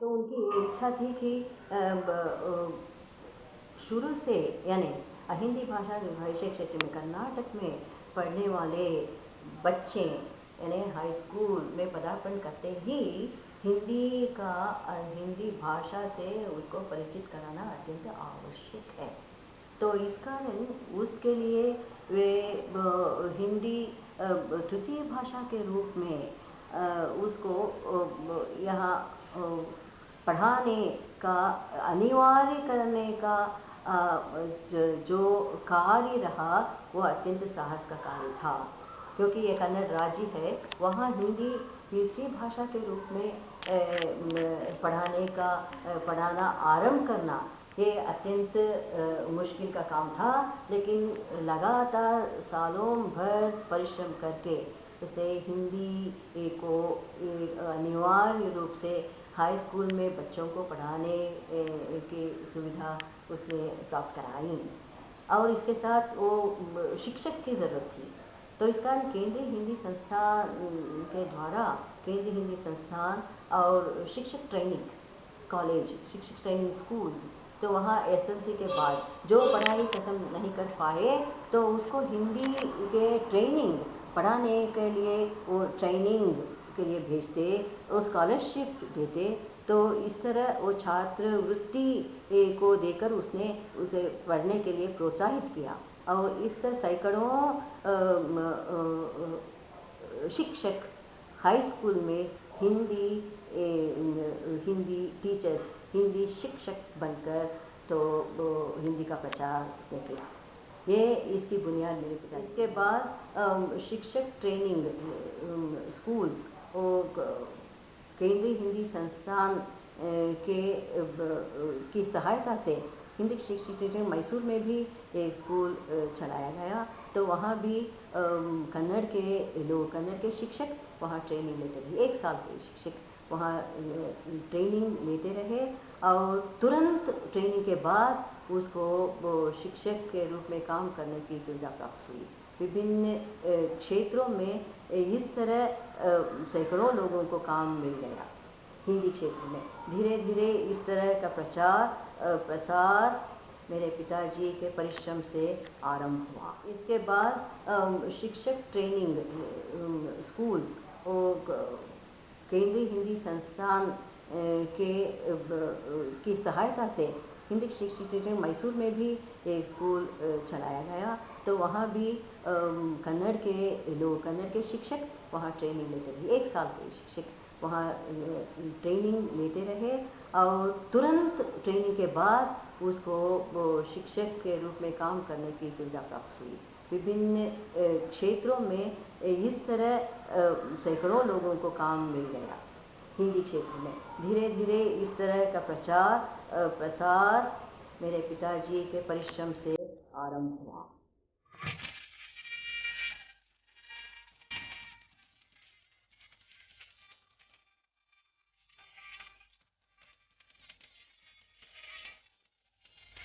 तो उनकी इच्छा थी कि शुरू से यानी हिंदी भाषा विभाषी क्षेत्र में कर्नाटक में पढ़ने वाले बच्चे यानी हाई स्कूल में पदार्पण करते ही हिंदी भाषा से उसको परिचित कराना अत्यंत आवश्यक है। तो इस कारण उसके लिए वे हिंदी तृतीय भाषा के रूप में उसको यहाँ पढ़ाने का अनिवार्य करने का जो कार्य रहा वो अत्यंत साहस का कार्य था, क्योंकि ये कन्नड़ राज्य है, वहाँ हिंदी तीसरी भाषा के रूप में पढ़ाना आरंभ करना ये अत्यंत मुश्किल का काम था। लेकिन लगातार सालों भर परिश्रम करके उसने हिंदी को अनिवार्य रूप से हाई स्कूल में बच्चों को पढ़ाने की सुविधा उसने प्राप्त कराई और इसके साथ वो शिक्षक की ज़रूरत थी। तो इस कारण केंद्रीय हिंदी संस्थान के द्वारा केंद्रीय हिंदी संस्थान और शिक्षक ट्रेनिंग कॉलेज, शिक्षक ट्रेनिंग स्कूल, तो वहाँ एसएलसी के बाद जो पढ़ाई खत्म नहीं कर पाए तो उसको हिंदी के ट्रेनिंग पढ़ाने के लिए वो ट्रेनिंग के लिए भेजते, वो स्कॉलरशिप देते। तो इस तरह वो छात्रवृत्ति को देकर उसने उसे पढ़ने के लिए प्रोत्साहित किया और इस तरह सैकड़ों शिक्षक हाई स्कूल में हिंदी टीचर्स, हिंदी शिक्षक बनकर तो हिंदी का प्रचार उसने किया। ये इसकी बुनियाद मेरे पिता। इसके बाद शिक्षक ट्रेनिंग स्कूल्स और केंद्रीय हिंदी संस्थान की सहायता से हिंदी शिक्षक ट्रेनिंग मैसूर में भी एक स्कूल चलाया गया। तो वहाँ भी कन्नड़ के शिक्षक वहाँ ट्रेनिंग लेते रहे, 1 साल के शिक्षक वहाँ ट्रेनिंग लेते रहे और तुरंत ट्रेनिंग के बाद उसको वो शिक्षक के रूप में काम करने की सुविधा प्राप्त हुई। विभिन्न क्षेत्रों में इस तरह सैकड़ों लोगों को काम मिल गया हिंदी क्षेत्र में। धीरे धीरे इस तरह का प्रसार मेरे पिताजी के परिश्रम से आरंभ हुआ। इसके बाद शिक्षक ट्रेनिंग स्कूल्स और केंद्रीय हिंदी संस्थान की सहायता से हिंदी शिक्षक ट्रेनिंग मैसूर में भी एक स्कूल चलाया गया। तो वहाँ भी कन्नड़ के शिक्षक वहाँ ट्रेनिंग लेते रहे, 1 साल के शिक्षक वहाँ ट्रेनिंग लेते रहे और तुरंत ट्रेनिंग के बाद उसको वो शिक्षक के रूप में काम करने की सुविधा प्राप्त हुई। विभिन्न क्षेत्रों में इस तरह सैकड़ों लोगों को काम मिल गया हिंदी क्षेत्र में। धीरे धीरे इस तरह का प्रसार मेरे पिताजी के परिश्रम से आरंभ हुआ।